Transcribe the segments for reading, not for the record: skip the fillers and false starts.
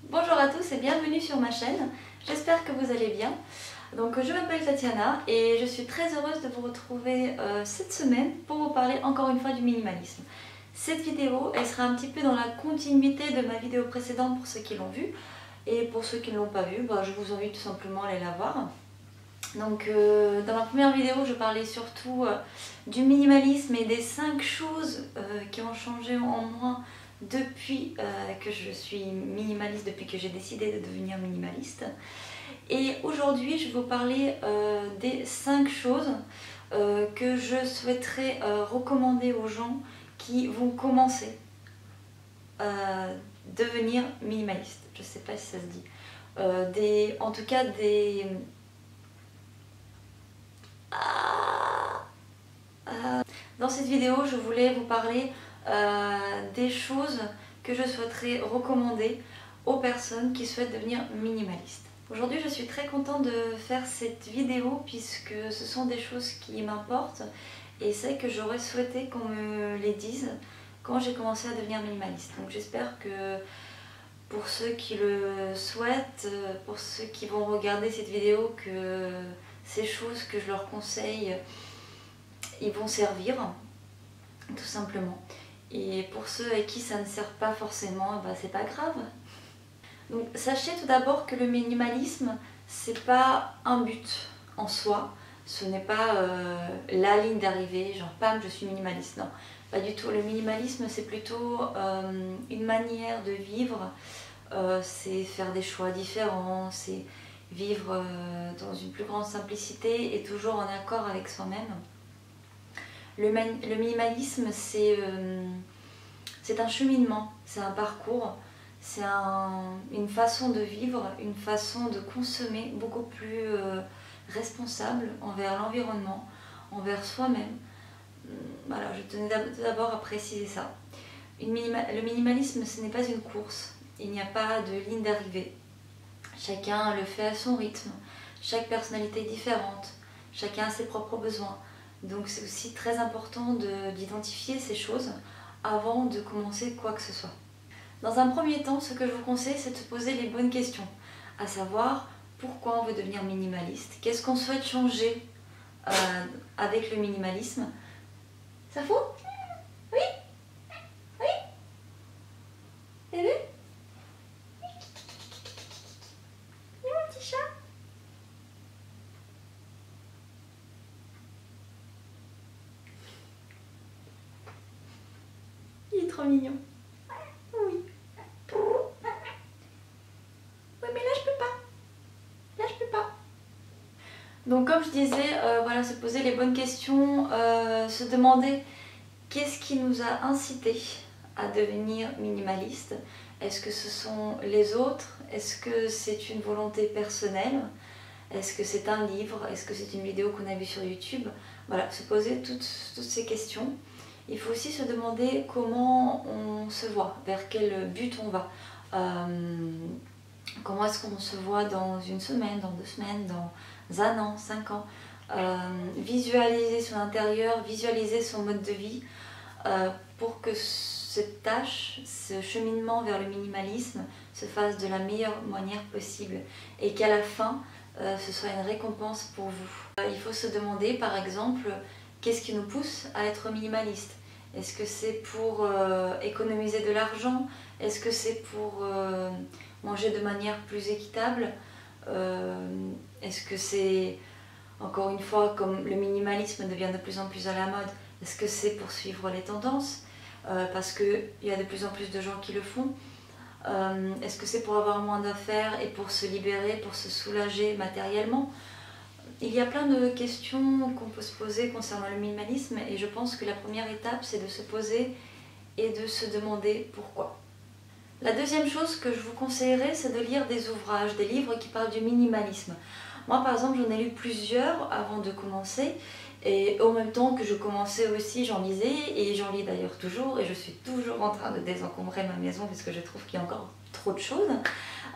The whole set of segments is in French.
Bonjour à tous et bienvenue sur ma chaîne, j'espère que vous allez bien. Donc je m'appelle Tatiana et je suis très heureuse de vous retrouver cette semaine pour vous parler encore une fois du minimalisme. Cette vidéo, elle sera un petit peu dans la continuité de ma vidéo précédente pour ceux qui l'ont vue. Et pour ceux qui ne l'ont pas vue, je vous invite tout simplement à aller la voir. Donc dans ma première vidéo, je parlais surtout du minimalisme et des 5 choses qui ont changé en moi depuis que je suis minimaliste, depuis que j'ai décidé de devenir minimaliste. Et aujourd'hui, je vais vous parler des 5 choses que je souhaiterais recommander aux gens qui vont commencer à devenir minimaliste. Je ne sais pas si ça se dit. En tout cas, dans cette vidéo, je voulais vous parler des choses que je souhaiterais recommander aux personnes qui souhaitent devenir minimalistes. Aujourd'hui, je suis très contente de faire cette vidéo puisque ce sont des choses qui m'importent et c'est que j'aurais souhaité qu'on me les dise quand j'ai commencé à devenir minimaliste. Donc j'espère que pour ceux qui le souhaitent, pour ceux qui vont regarder cette vidéo, que ces choses que je leur conseille, ils vont servir, tout simplement. Et pour ceux à qui ça ne sert pas forcément, c'est pas grave. Donc sachez tout d'abord que le minimalisme, c'est pas un but en soi, ce n'est pas la ligne d'arrivée, genre pam, je suis minimaliste, non. Pas du tout, le minimalisme c'est plutôt une manière de vivre, c'est faire des choix différents, c'est vivre dans une plus grande simplicité et toujours en accord avec soi-même. Le minimalisme c'est un cheminement, c'est un parcours, c'est une façon de vivre, une façon de consommer beaucoup plus responsable envers l'environnement, envers soi-même. Voilà, je tenais d'abord à préciser ça. Le minimalisme, ce n'est pas une course. Il n'y a pas de ligne d'arrivée. Chacun le fait à son rythme. Chaque personnalité est différente. Chacun a ses propres besoins. Donc c'est aussi très important d'identifier ces choses avant de commencer quoi que ce soit. Dans un premier temps, ce que je vous conseille, c'est de se poser les bonnes questions. À savoir, pourquoi on veut devenir minimaliste? Qu'est-ce qu'on souhaite changer avec le minimalisme? Ça fout? Oui? Oui? Bébé? Et mon petit chat? Il est trop mignon. Oui. Oui, mais là je peux pas. Là je peux pas. Donc comme je disais, voilà, se poser les bonnes questions, se demander qu'est-ce qui nous a incité à devenir minimaliste. Est-ce que ce sont les autres? Est-ce que c'est une volonté personnelle? Est-ce que c'est un livre? Est-ce que c'est une vidéo qu'on a vue sur YouTube? Voilà, se poser toutes ces questions. Il faut aussi se demander comment on se voit, vers quel but on va. Comment est-ce qu'on se voit dans une semaine, dans 2 semaines, dans un an, 5 ans. Visualiser son intérieur, visualiser son mode de vie pour que cette tâche, ce cheminement vers le minimalisme se fasse de la meilleure manière possible et qu'à la fin, ce soit une récompense pour vous. Il faut se demander par exemple, qu'est-ce qui nous pousse à être minimaliste? Est-ce que c'est pour économiser de l'argent? Est-ce que c'est pour manger de manière plus équitable? Est-ce que c'est, encore une fois, comme le minimalisme devient de plus en plus à la mode, est-ce que c'est pour suivre les tendances parce qu'il y a de plus en plus de gens qui le font? Est-ce que c'est pour avoir moins d'affaires et pour se libérer, pour se soulager matériellement? Il y a plein de questions qu'on peut se poser concernant le minimalisme et je pense que la première étape c'est de se poser et de se demander pourquoi. La deuxième chose que je vous conseillerais, c'est de lire des ouvrages, des livres qui parlent du minimalisme. Moi par exemple j'en ai lu plusieurs avant de commencer et en même temps que je commençais aussi j'en lisais et j'en lis d'ailleurs toujours et je suis toujours en train de désencombrer ma maison parce que je trouve qu'il y a encore trop de choses.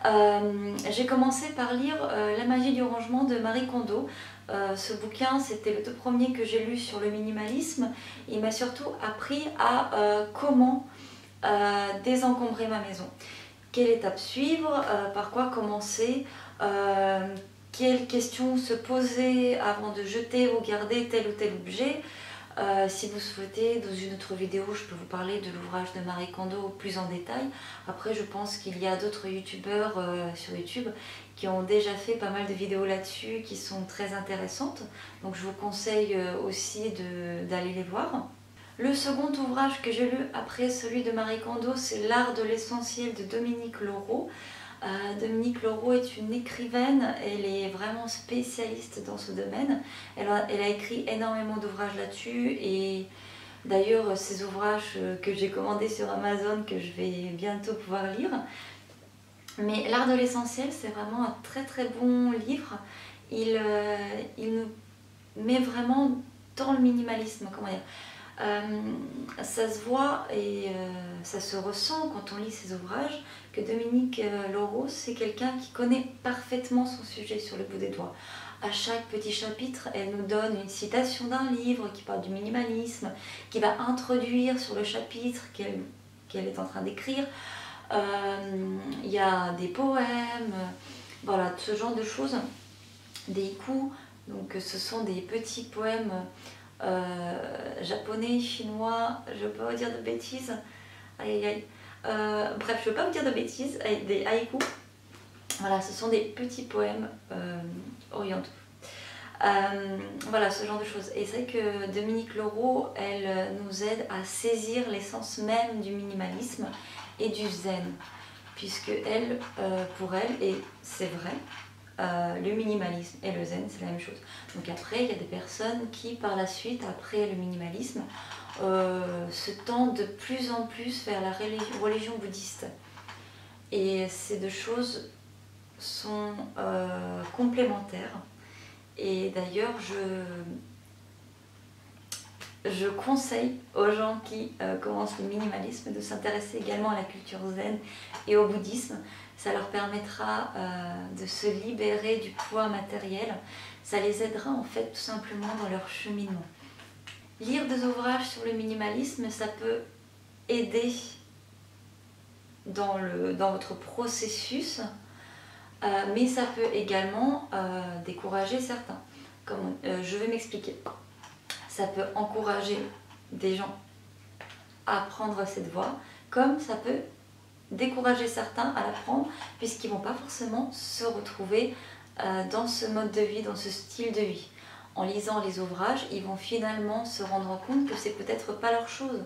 J'ai commencé par lire La magie du rangement de Marie Kondo. Ce bouquin, c'était le tout premier que j'ai lu sur le minimalisme. Il m'a surtout appris à comment désencombrer ma maison. Quelle étape suivre, par quoi commencer, quelles questions se poser avant de jeter ou garder tel ou tel objet. Si vous souhaitez, dans une autre vidéo, je peux vous parler de l'ouvrage de Marie Kondo plus en détail. Après, je pense qu'il y a d'autres youtubeurs sur YouTube qui ont déjà fait pas mal de vidéos là-dessus qui sont très intéressantes. Donc je vous conseille aussi d'aller les voir. Le second ouvrage que j'ai lu après celui de Marie Kondo, c'est L'art de l'essentiel de Dominique Leroux. Dominique Leroux est une écrivaine, elle est vraiment spécialiste dans ce domaine. Elle a écrit énormément d'ouvrages là-dessus et d'ailleurs ces ouvrages que j'ai commandés sur Amazon que je vais bientôt pouvoir lire. Mais L'art de l'essentiel, c'est vraiment un très très bon livre. Il nous met vraiment dans le minimalisme, comment dire. Ça se voit et ça se ressent quand on lit ses ouvrages que Dominique Leroux, c'est quelqu'un qui connaît parfaitement son sujet sur le bout des doigts. À chaque petit chapitre, elle nous donne une citation d'un livre qui parle du minimalisme, qui va introduire sur le chapitre qu'elle est en train d'écrire. Il y a des poèmes, voilà, ce genre de choses, des haikus, donc ce sont des petits poèmes japonais, chinois, je peux pas dire de bêtises, aïe aïe. Bref, je ne veux pas vous dire de bêtises, des haïkus. Voilà, ce sont des petits poèmes orientaux. Voilà, ce genre de choses. Et c'est vrai que Dominique Leroux, elle nous aide à saisir l'essence même du minimalisme et du zen. Puisque elle, pour elle, et c'est vrai, le minimalisme et le zen, c'est la même chose. Donc après, il y a des personnes qui, par la suite, après le minimalisme, se tendent de plus en plus vers la religion bouddhiste. Et ces deux choses sont complémentaires. Et d'ailleurs, je conseille aux gens qui commencent le minimalisme de s'intéresser également à la culture zen et au bouddhisme. Ça leur permettra de se libérer du poids matériel. Ça les aidera en fait tout simplement dans leur cheminement. Lire des ouvrages sur le minimalisme, ça peut aider dans votre processus, mais ça peut également décourager certains. Je vais m'expliquer. Ça peut encourager des gens à prendre cette voie, comme ça peut décourager certains à la prendre, puisqu'ils ne vont pas forcément se retrouver dans ce mode de vie, dans ce style de vie. En lisant les ouvrages, ils vont finalement se rendre compte que c'est peut-être pas leur chose.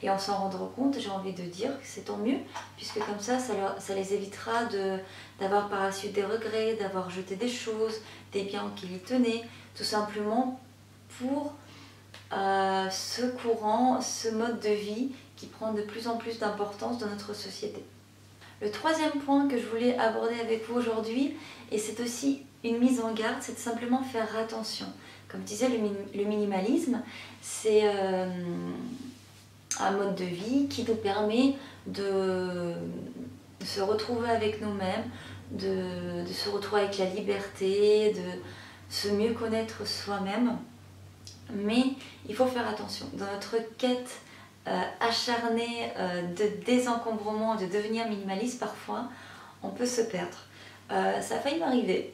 Et en s'en rendre compte, j'ai envie de dire que c'est tant mieux, puisque comme ça les évitera d'avoir par la suite des regrets, d'avoir jeté des choses, des biens qui les tenaient, tout simplement pour ce courant, ce mode de vie qui prend de plus en plus d'importance dans notre société. Le troisième point que je voulais aborder avec vous aujourd'hui, et c'est aussi une mise en garde, c'est de simplement faire attention. Comme je disais, le minimalisme, c'est un mode de vie qui nous permet de se retrouver avec nous-mêmes, de se retrouver avec la liberté, de se mieux connaître soi-même. Mais il faut faire attention. Dans notre quête acharnée de désencombrement, de devenir minimaliste, parfois, on peut se perdre. Ça a failli m'arriver,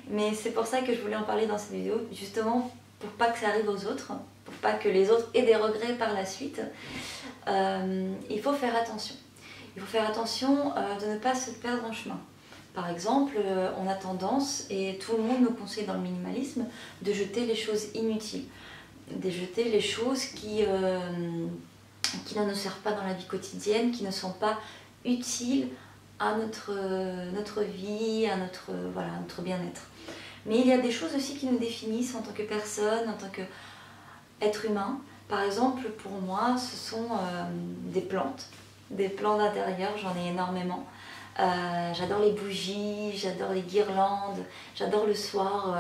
mais c'est pour ça que je voulais en parler dans cette vidéo, justement pour pas que ça arrive aux autres, pour pas que les autres aient des regrets par la suite. Il faut faire attention. Il faut faire attention de ne pas se perdre en chemin. Par exemple, on a tendance, et tout le monde nous conseille dans le minimalisme, de jeter les choses inutiles, de jeter les choses qui ne nous servent pas dans la vie quotidienne, qui ne sont pas utiles à notre vie, à notre bien-être. Mais il y a des choses aussi qui nous définissent en tant que personne, en tant qu'être humain. Par exemple, pour moi, ce sont des plantes d'intérieur, j'en ai énormément. J'adore les bougies, j'adore les guirlandes, j'adore le soir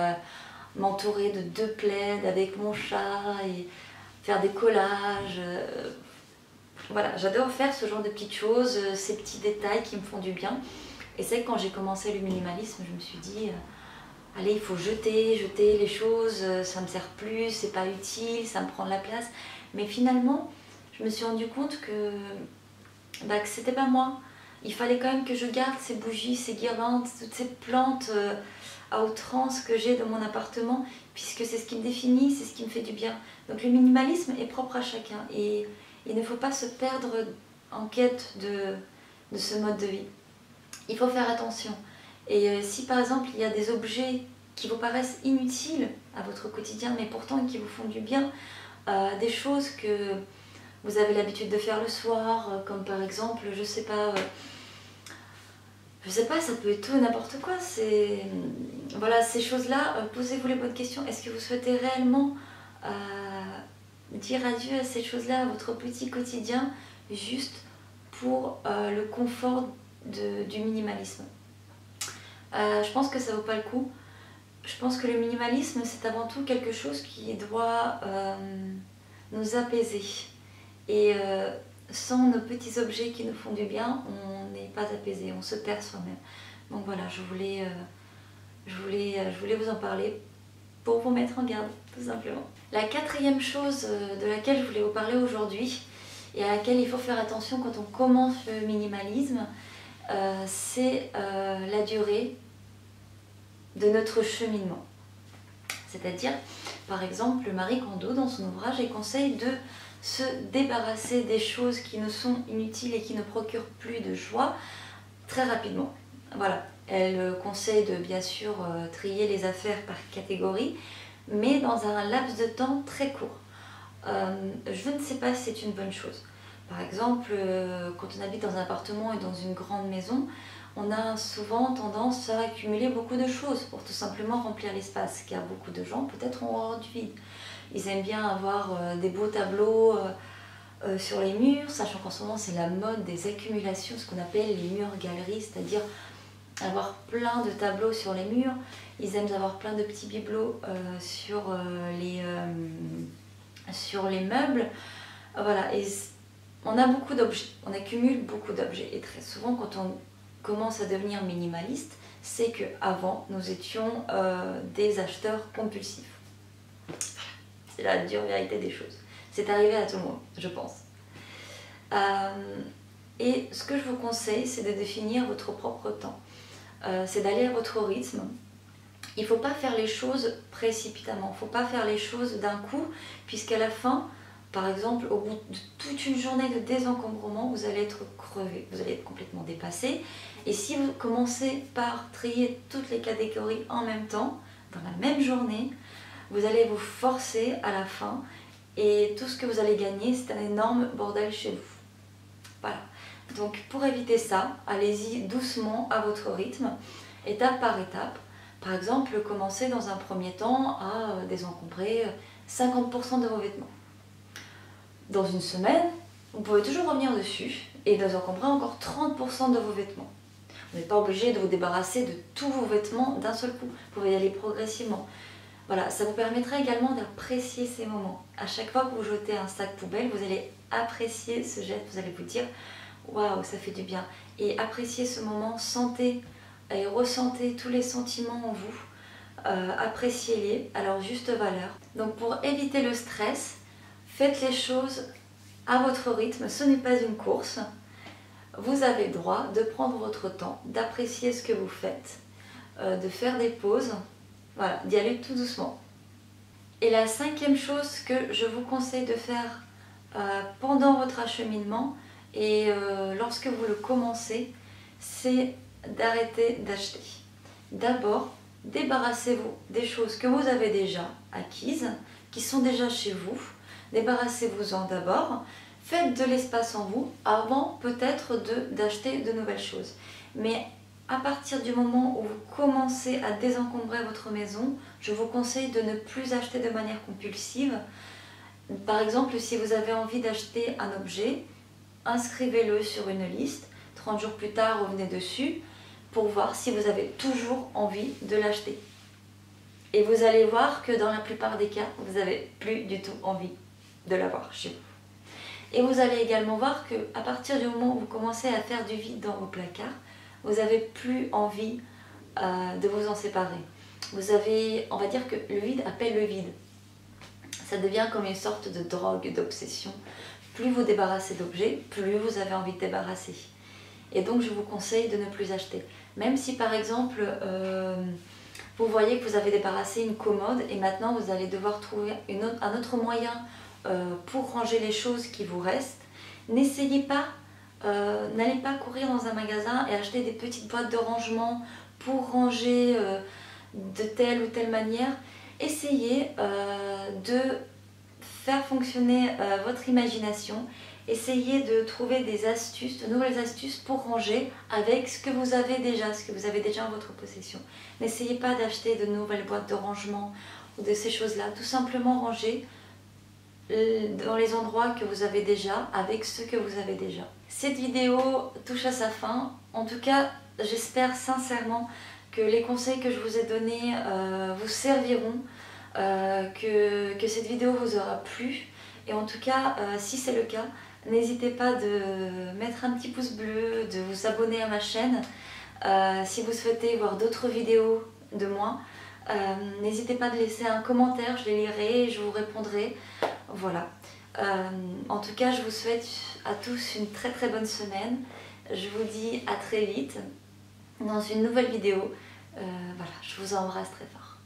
m'entourer de 2 plaids avec mon chat et faire des collages. Voilà, j'adore faire ce genre de petites choses, ces petits détails qui me font du bien. Et c'est que quand j'ai commencé le minimalisme, je me suis dit, allez, il faut jeter les choses, ça ne me sert plus, c'est pas utile, ça me prend de la place. Mais finalement, je me suis rendu compte que c'était pas moi. Il fallait quand même que je garde ces bougies, ces guirlandes, toutes ces plantes à outrance que j'ai dans mon appartement, puisque c'est ce qui me définit, c'est ce qui me fait du bien. Donc le minimalisme est propre à chacun et il ne faut pas se perdre en quête de ce mode de vie. Il faut faire attention. Et si par exemple il y a des objets qui vous paraissent inutiles à votre quotidien, mais pourtant qui vous font du bien, des choses que vous avez l'habitude de faire le soir, comme par exemple, je sais pas, ça peut être tout n'importe quoi. Voilà, ces choses-là, posez-vous les bonnes questions. Est-ce que vous souhaitez réellement dire adieu à ces choses-là, à votre petit quotidien, juste pour le confort du minimalisme? Je pense que ça vaut pas le coup. Je pense que le minimalisme, c'est avant tout quelque chose qui doit nous apaiser. Et sans nos petits objets qui nous font du bien, on n'est pas apaisé, on se perd soi-même. Donc voilà, je voulais vous en parler pour vous mettre en garde, tout simplement. La quatrième chose de laquelle je voulais vous parler aujourd'hui, et à laquelle il faut faire attention quand on commence le minimalisme, c'est la durée de notre cheminement. C'est-à-dire, par exemple, Marie Kondo, dans son ouvrage, elle conseille de se débarrasser des choses qui nous sont inutiles et qui ne procurent plus de joie très rapidement. Voilà, elle conseille de bien sûr trier les affaires par catégorie, mais dans un laps de temps très court. Je ne sais pas si c'est une bonne chose. Par exemple, quand on habite dans un appartement et dans une grande maison, on a souvent tendance à accumuler beaucoup de choses pour tout simplement remplir l'espace, car beaucoup de gens peut-être ont horreur du vide. Ils aiment bien avoir des beaux tableaux sur les murs, sachant qu'en ce moment c'est la mode des accumulations, ce qu'on appelle les murs galeries, c'est-à-dire avoir plein de tableaux sur les murs. Ils aiment avoir plein de petits bibelots sur les meubles. Voilà, et on a beaucoup d'objets, on accumule beaucoup d'objets. Et très souvent, quand on commence à devenir minimaliste, c'est qu'avant, nous étions des acheteurs compulsifs. C'est la dure vérité des choses. C'est arrivé à tout le monde, je pense. Et ce que je vous conseille, c'est de définir votre propre temps. C'est d'aller à votre rythme. Il ne faut pas faire les choses précipitamment. Il ne faut pas faire les choses d'un coup, puisqu'à la fin, par exemple, au bout de toute une journée de désencombrement, vous allez être crevé, vous allez être complètement dépassé. Et si vous commencez par trier toutes les catégories en même temps, dans la même journée, vous allez vous forcer à la fin et tout ce que vous allez gagner, c'est un énorme bordel chez vous. Voilà. Donc pour éviter ça, allez-y doucement à votre rythme, étape par étape. Par exemple, commencez dans un premier temps à désencombrer 50% de vos vêtements. Dans une semaine, vous pouvez toujours revenir dessus et désencombrer encore 30% de vos vêtements. Vous n'êtes pas obligé de vous débarrasser de tous vos vêtements d'un seul coup. Vous pouvez y aller progressivement. Voilà, ça vous permettra également d'apprécier ces moments. À chaque fois que vous jetez un sac poubelle, vous allez apprécier ce geste, vous allez vous dire « Waouh, ça fait du bien !» Et appréciez ce moment, sentez et ressentez tous les sentiments en vous, appréciez-les à leur juste valeur. Donc pour éviter le stress, faites les choses à votre rythme, ce n'est pas une course. Vous avez le droit de prendre votre temps, d'apprécier ce que vous faites, de faire des pauses. Voilà, d'y aller tout doucement. Et la cinquième chose que je vous conseille de faire pendant votre acheminement et lorsque vous le commencez, c'est d'arrêter d'acheter. D'abord, débarrassez-vous des choses que vous avez déjà acquises, qui sont déjà chez vous. Débarrassez-vous-en d'abord. Faites de l'espace en vous avant peut-être d'acheter de nouvelles choses. Mais à partir du moment où vous commencez à désencombrer votre maison, je vous conseille de ne plus acheter de manière compulsive. Par exemple, si vous avez envie d'acheter un objet, inscrivez-le sur une liste. 30 jours plus tard, revenez dessus pour voir si vous avez toujours envie de l'acheter. Et vous allez voir que dans la plupart des cas, vous n'avez plus du tout envie de l'avoir chez vous. Et vous allez également voir qu'à partir du moment où vous commencez à faire du vide dans vos placards, vous n'avez plus envie de vous en séparer. Vous avez, on va dire que le vide appelle le vide. Ça devient comme une sorte de drogue, d'obsession. Plus vous débarrassez d'objets, plus vous avez envie de débarrasser. Et donc je vous conseille de ne plus acheter. Même si par exemple, vous voyez que vous avez débarrassé une commode et maintenant vous allez devoir trouver un autre moyen pour ranger les choses qui vous restent, n'essayez pas, n'allez pas courir dans un magasin et acheter des petites boîtes de rangement pour ranger de telle ou telle manière. Essayez de faire fonctionner votre imagination. Essayez de trouver des astuces, de nouvelles astuces pour ranger avec ce que vous avez déjà, en votre possession. N'essayez pas d'acheter de nouvelles boîtes de rangement ou de ces choses-là. Tout simplement ranger dans les endroits que vous avez déjà, avec ce que vous avez déjà. Cette vidéo touche à sa fin. En tout cas, j'espère sincèrement que les conseils que je vous ai donnés vous serviront, que cette vidéo vous aura plu. Et en tout cas, si c'est le cas, n'hésitez pas de mettre un petit pouce bleu, de vous abonner à ma chaîne. Si vous souhaitez voir d'autres vidéos de moi, n'hésitez pas de laisser un commentaire, je les lirai et je vous répondrai. Voilà. En tout cas, je vous souhaite à tous une très très bonne semaine. Je vous dis à très vite dans une nouvelle vidéo. Voilà, je vous embrasse très fort.